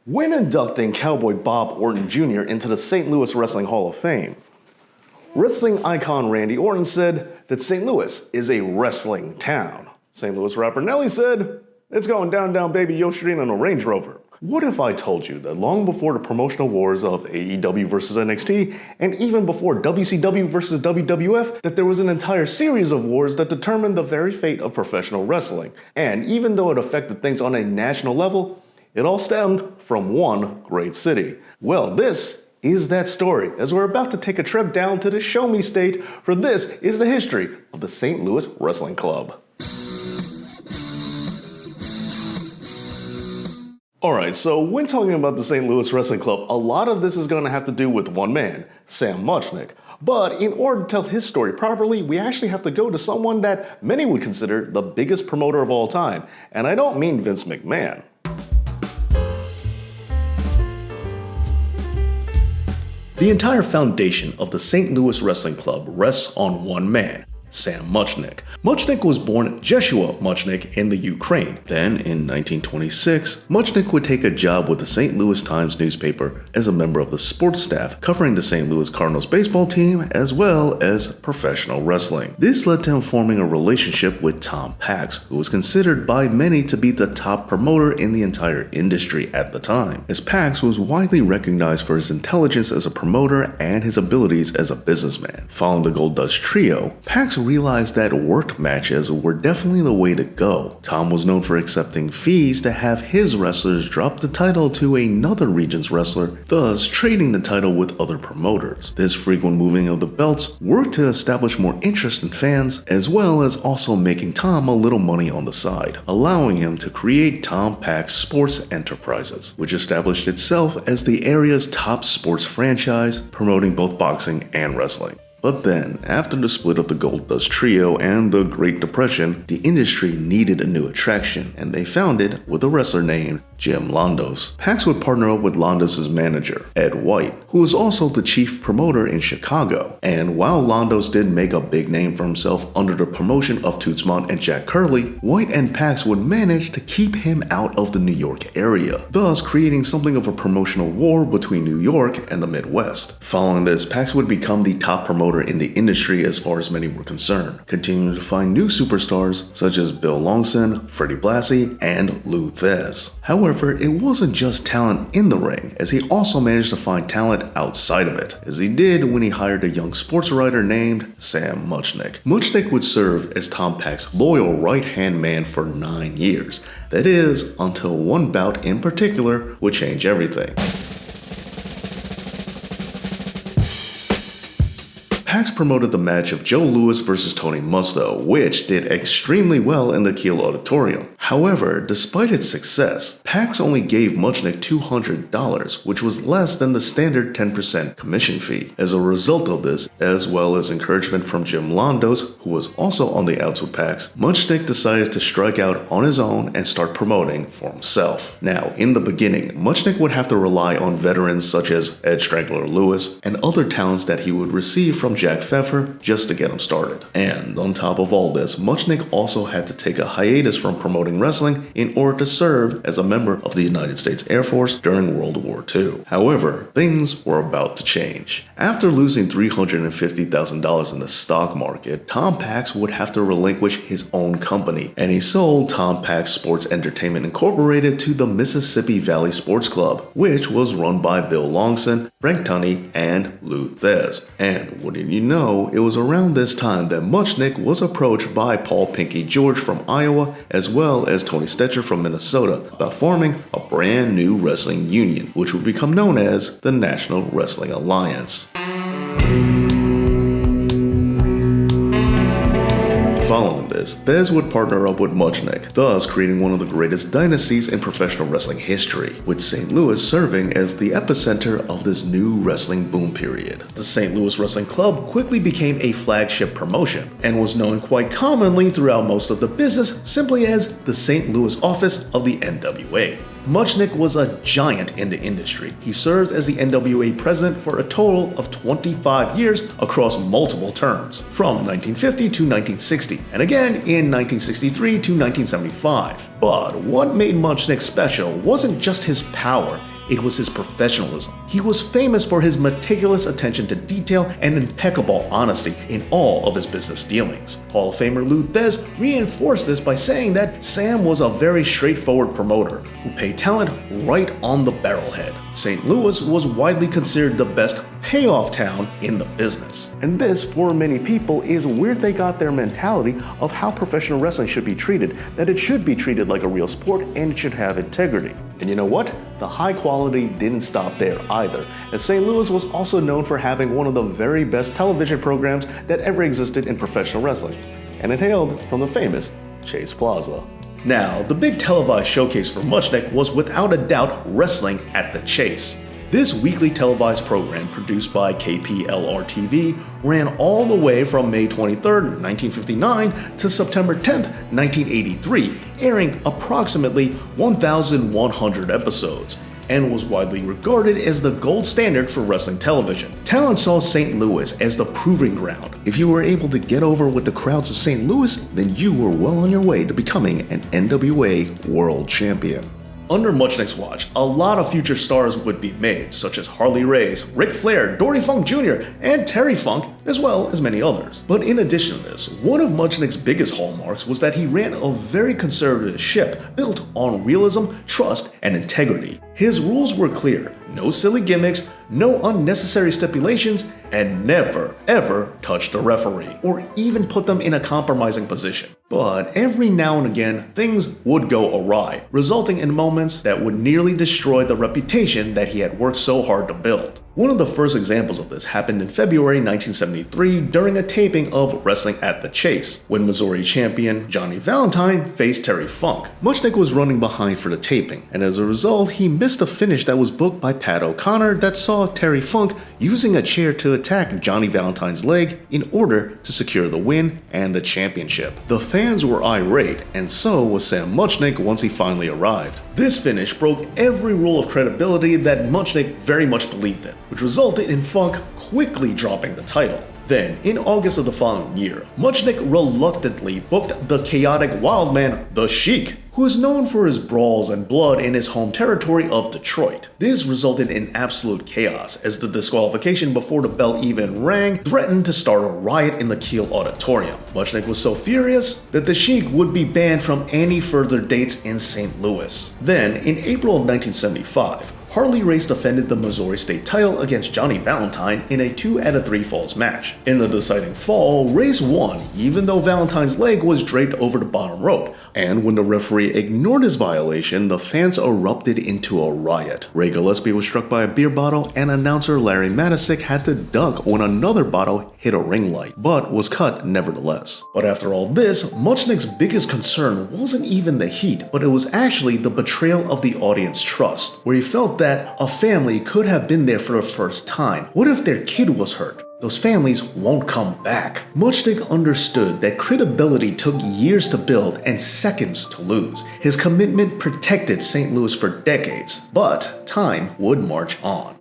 when inducting Cowboy Bob Orton Jr. into the St. Louis Wrestling Hall of Fame. Wrestling icon Randy Orton said that St. Louis is a wrestling town. St. Louis rapper Nelly said, "It's going down, down, baby, Yo Street on a Range Rover." What if I told you that long before the promotional wars of AEW versus NXT, and even before WCW versus WWF, that there was an entire series of wars that determined the very fate of professional wrestling? And even though it affected things on a national level, it all stemmed from one great city. Well, this is that story, as we're about to take a trip down to the Show Me State, for this is the history of the St. Louis Wrestling Club. Alright, so when talking about the St. Louis Wrestling Club, a lot of this is going to have to do with one man, Sam Muchnick. But in order to tell his story properly, we actually have to go to someone that many would consider the biggest promoter of all time. And I don't mean Vince McMahon. The entire foundation of the St. Louis Wrestling Club rests on one man, Sam Muchnick. Muchnick was born Jeshua Muchnick in the Ukraine. Then, in 1926, Muchnick would take a job with the St. Louis Times newspaper as a member of the sports staff covering the St. Louis Cardinals baseball team as well as professional wrestling. This led to him forming a relationship with Tom Packs, who was considered by many to be the top promoter in the entire industry at the time, as Packs was widely recognized for his intelligence as a promoter and his abilities as a businessman. Following the Gold Dust Trio, Packs realized that work matches were definitely the way to go. Tom was known for accepting fees to have his wrestlers drop the title to another region's wrestler, thus trading the title with other promoters. This frequent moving of the belts worked to establish more interest in fans, as well as also making Tom a little money on the side, allowing him to create Tom Packs Sports Enterprises, which established itself as the area's top sports franchise, promoting both boxing and wrestling. But then, after the split of the Gold Dust Trio and the Great Depression, the industry needed a new attraction, and they found it with a wrestler named Jim Londos. Packs would partner up with Londos' manager, Ed White, who was also the chief promoter in Chicago. And while Londos did make a big name for himself under the promotion of Tootsmont and Jack Curley, White and Packs would manage to keep him out of the New York area, thus creating something of a promotional war between New York and the Midwest. Following this, Packs would become the top promoter in the industry as far as many were concerned, continuing to find new superstars such as Bill Longson, Freddie Blassie, and Lou Thez. However, it wasn't just talent in the ring, as he also managed to find talent outside of it, as he did when he hired a young sports writer named Sam Muchnick. Muchnick would serve as Tom Packs' loyal right-hand man for 9 years. That is, until one bout in particular would change everything. Packs promoted the match of Joe Louis versus Tony Musto, which did extremely well in the Kiel Auditorium. However, despite its success, Packs only gave Muchnick $200, which was less than the standard 10% commission fee. As a result of this, as well as encouragement from Jim Londos, who was also on the outs with Packs, Muchnick decided to strike out on his own and start promoting for himself. Now, in the beginning, Muchnick would have to rely on veterans such as Ed Strangler Lewis and other talents that he would receive from Jack Pfeffer just to get him started. And on top of all this, Muchnick also had to take a hiatus from promoting wrestling in order to serve as a member of the United States Air Force during World War II. However, things were about to change. After losing $350,000 in the stock market, Tom Packs would have to relinquish his own company, and he sold Tom Packs Sports Entertainment Incorporated to the Mississippi Valley Sports Club, which was run by Bill Longson, Frank Tunney, and Lou Thez. And wouldn't you know, it was around this time that Muchnick was approached by Paul Pinky George from Iowa, as well as Tony Stetcher from Minnesota, about forming a brand new wrestling union, which would become known as the National Wrestling Alliance. Following this, Thez would partner up with Muchnick, thus creating one of the greatest dynasties in professional wrestling history, with St. Louis serving as the epicenter of this new wrestling boom period. The St. Louis Wrestling Club quickly became a flagship promotion, and was known quite commonly throughout most of the business simply as the St. Louis office of the NWA. Muchnick was a giant in the industry. He served as the NWA president for a total of 25 years across multiple terms, from 1950 to 1960, and again in 1963 to 1975. But what made Muchnick special wasn't just his power, it was his professionalism. He was famous for his meticulous attention to detail and impeccable honesty in all of his business dealings. Hall of Famer Lou Thez reinforced this by saying that Sam was a very straightforward promoter who paid talent right on the barrelhead. St. Louis was widely considered the best payoff town in the business. And this, for many people, is where they got their mentality of how professional wrestling should be treated, that it should be treated like a real sport and it should have integrity. And you know what? The high quality didn't stop there either, as St. Louis was also known for having one of the very best television programs that ever existed in professional wrestling, and it hailed from the famous Chase Plaza. Now, the big televised showcase for Muchnick was without a doubt Wrestling at the Chase. This weekly televised program, produced by KPLR-TV, ran all the way from May 23, 1959 to September 10, 1983, airing approximately 1,100 episodes, and was widely regarded as the gold standard for wrestling television. Talent saw St. Louis as the proving ground. If you were able to get over with the crowds of St. Louis, then you were well on your way to becoming an NWA World Champion. Under Muchnick's watch, a lot of future stars would be made, such as Harley Race, Ric Flair, Dory Funk Jr., and Terry Funk, as well as many others. But in addition to this, one of Muchnick's biggest hallmarks was that he ran a very conservative ship built on realism, trust, and integrity. His rules were clear: no silly gimmicks, no unnecessary stipulations, and never, ever touch the referee, or even put them in a compromising position. But every now and again, things would go awry, resulting in moments that would nearly destroy the reputation that he had worked so hard to build. One of the first examples of this happened in February 1973 during a taping of Wrestling at the Chase, when Missouri champion Johnny Valentine faced Terry Funk. Muchnick was running behind for the taping, and as a result, he missed a finish that was booked by Pat O'Connor that saw Terry Funk using a chair to attack Johnny Valentine's leg in order to secure the win and the championship. The fans were irate, and so was Sam Muchnick once he finally arrived. This finish broke every rule of credibility that Muchnick very much believed in, which resulted in Funk quickly dropping the title. Then, in August of the following year, Muchnick reluctantly booked the chaotic wildman, The Sheik, who is known for his brawls and blood in his home territory of Detroit. This resulted in absolute chaos, as the disqualification before the bell even rang threatened to start a riot in the Kiel Auditorium. Muchnick was so furious that the Sheik would be banned from any further dates in St. Louis. Then, in April of 1975, Harley Race defended the Missouri State title against Johnny Valentine in a 2 out of 3 falls match. In the deciding fall, Race won, even though Valentine's leg was draped over the bottom rope, and when the referee ignored his violation, the fans erupted into a riot. Ray Gillespie was struck by a beer bottle, and announcer Larry Matisick had to duck when another bottle hit a ring light, but was cut nevertheless. But after all this, Muchnick's biggest concern wasn't even the heat, but it was actually the betrayal of the audience trust, where he felt that a family could have been there for the first time. What if their kid was hurt? Those families won't come back. Muchnick understood that credibility took years to build and seconds to lose. His commitment protected St. Louis for decades, but time would march on.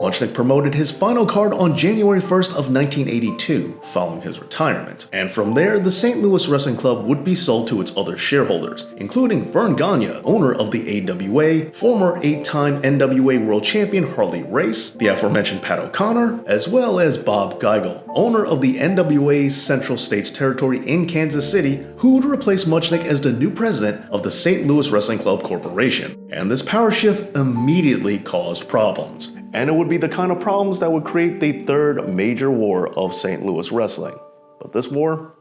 Muchnick promoted his final card on January 1st of 1982, following his retirement. And from there, the St. Louis Wrestling Club would be sold to its other shareholders, including Vern Gagne, owner of the AWA, former 8-time NWA World Champion Harley Race, the aforementioned Pat O'Connor, as well as Bob Geigel, owner of the NWA Central States Territory in Kansas City, who would replace Muchnick as the new president of the St. Louis Wrestling Club Corporation. And this power shift immediately caused problems. And it would be the kind of problems that would create the third major war of St. Louis wrestling. But this war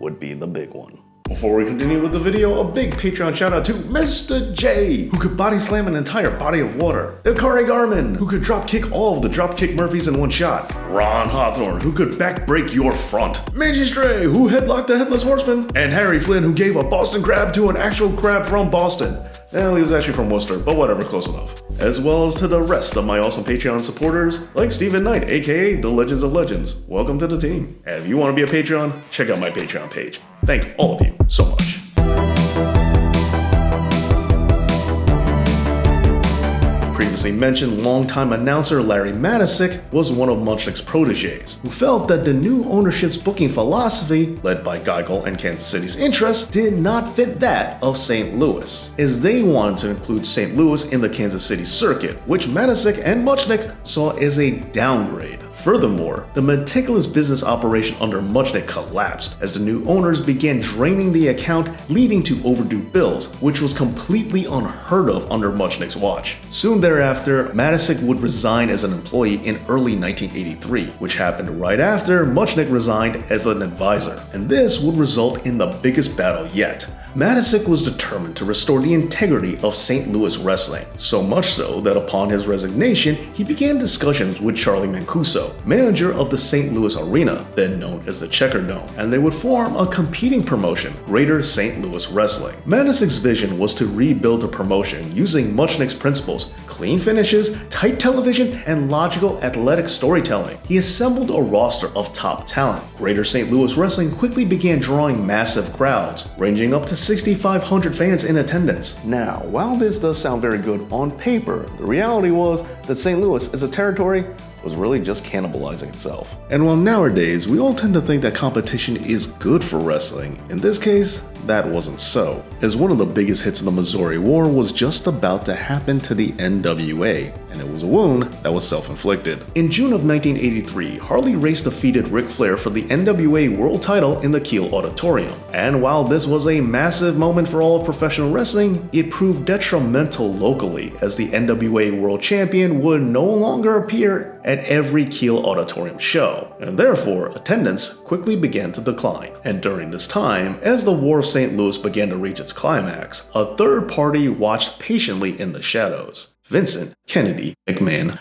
would be the big one. Before we continue with the video, a big Patreon shout out to Mr. J, who could body slam an entire body of water. Ikari Garmin, who could drop kick all of the drop kick Murphys in one shot. Ron Hawthorne, who could back break your front. Magistray, who headlocked the Headless Horseman. And Harry Flynn, who gave a Boston crab to an actual crab from Boston. Well, he was actually from Worcester, but whatever, close enough. As well as to the rest of my awesome Patreon supporters, like Stephen Knight, aka The Legends of Legends. Welcome to the team. And if you want to be a Patreon, check out my Patreon page. Thank all of you so much. previously mentioned longtime announcer Larry Matisick was one of Muchnick's proteges, who felt that the new ownership's booking philosophy, led by Geigel and Kansas City's interests, did not fit that of St. Louis, as they wanted to include St. Louis in the Kansas City circuit, which Matisick and Muchnick saw as a downgrade. Furthermore, the meticulous business operation under Muchnick collapsed as the new owners began draining the account, leading to overdue bills, which was completely unheard of under Muchnick's watch. Soon thereafter, Matisick would resign as an employee in early 1983, which happened right after Muchnick resigned as an advisor, and this would result in the biggest battle yet. Matisick was determined to restore the integrity of St. Louis wrestling, so much so that upon his resignation, he began discussions with Charlie Mancuso, manager of the St. Louis Arena, then known as the Checker Dome, and they would form a competing promotion, Greater St. Louis Wrestling. Matisick's vision was to rebuild the promotion using Muchnick's principles: clean finishes, tight television, and logical athletic storytelling. He assembled a roster of top talent. Greater St. Louis Wrestling quickly began drawing massive crowds, ranging up to 6,500 fans in attendance. Now, while this does sound very good on paper, the reality was that St. Louis as a territory was really just cannibalizing itself. And while nowadays we all tend to think that competition is good for wrestling, in this case, that wasn't so, as one of the biggest hits in the Missouri War was just about to happen to the NWA, and it was a wound that was self-inflicted. In June of 1983, Harley Race defeated Ric Flair for the NWA World title in the Kiel Auditorium, and while this was a massive moment for all of professional wrestling, it proved detrimental locally, as the NWA World Champion would no longer appear at every Kiel Auditorium show, and therefore attendance quickly began to decline. And during this time, as the War of St. Louis began to reach its climax, a third party watched patiently in the shadows: Vincent Kennedy McMahon.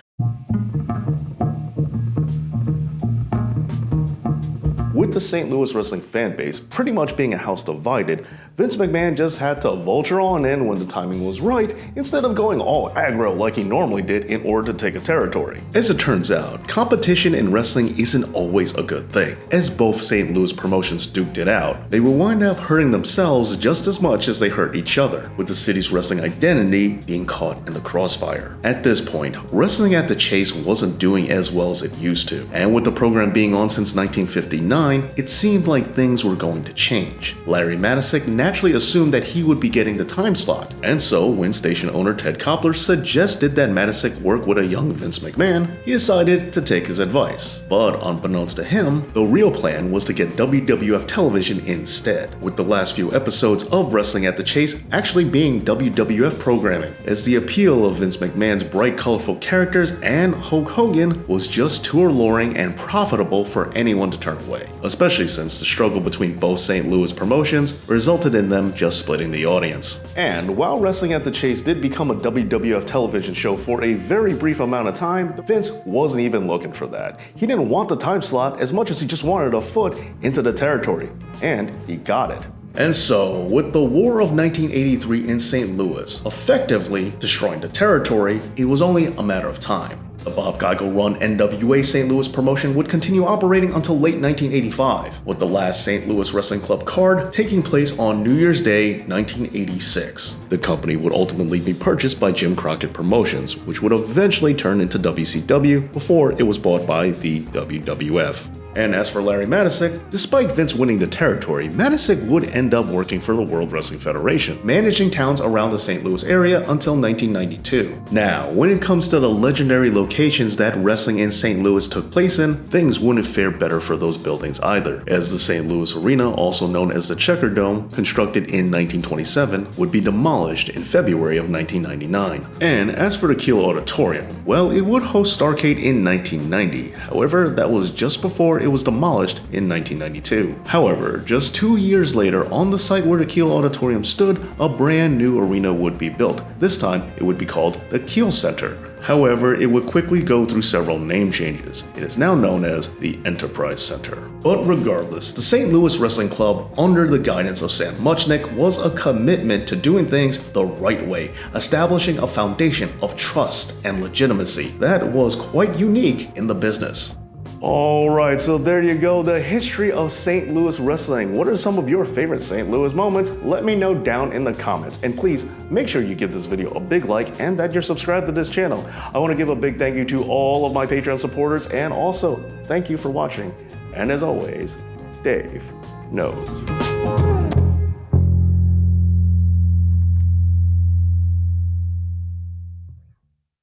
With the St. Louis wrestling fan base pretty much being a house divided, Vince McMahon just had to vulture on in when the timing was right instead of going all aggro like he normally did in order to take a territory. As it turns out, competition in wrestling isn't always a good thing. As both St. Louis promotions duked it out, they would wind up hurting themselves just as much as they hurt each other, with the city's wrestling identity being caught in the crossfire. At this point, Wrestling at the Chase wasn't doing as well as it used to, and with the program being on since 1959, it seemed like things were going to change. Larry Matisick naturally assumed that he would be getting the time slot, and so when station owner Ted Koppler suggested that Matisick work with a young Vince McMahon, he decided to take his advice. But unbeknownst to him, the real plan was to get WWF television instead, with the last few episodes of Wrestling at the Chase actually being WWF programming, as the appeal of Vince McMahon's bright, colorful characters and Hulk Hogan was just too alluring and profitable for anyone to turn away, especially since the struggle between both St. Louis promotions resulted in them just splitting the audience. And while Wrestling at the Chase did become a WWF television show for a very brief amount of time, Vince wasn't even looking for that. He didn't want the time slot as much as he just wanted a foot into the territory, and he got it. And so, with the War of 1983 in St. Louis effectively destroying the territory, it was only a matter of time. The Bob Geigel-run NWA St. Louis promotion would continue operating until late 1985, with the last St. Louis Wrestling Club card taking place on New Year's Day 1986. The company would ultimately be purchased by Jim Crockett Promotions, which would eventually turn into WCW before it was bought by the WWF. And as for Larry Matisick, despite Vince winning the territory, Matisick would end up working for the World Wrestling Federation, managing towns around the St. Louis area until 1992. Now, when it comes to the legendary locations that wrestling in St. Louis took place in, things wouldn't fare better for those buildings either, as the St. Louis Arena, also known as the Checker Dome, constructed in 1927, would be demolished in February of 1999. And as for the Kiel Auditorium, well, it would host Starrcade in 1990, however, that was just before it was demolished in 1992. However, just 2 years later, on the site where the Kiel Auditorium stood, a brand new arena would be built. This time, it would be called the Kiel Center. However, it would quickly go through several name changes. It is now known as the Enterprise Center. But regardless, the St. Louis Wrestling Club, under the guidance of Sam Muchnick, was a commitment to doing things the right way, establishing a foundation of trust and legitimacy that was quite unique in the business. Alright, so there you go, the history of St. Louis wrestling. What are some of your favorite St. Louis moments? Let me know down in the comments. And please make sure you give this video a big like and that you're subscribed to this channel. I want to give a big thank you to all of my Patreon supporters, and also thank you for watching. And as always, Dave knows.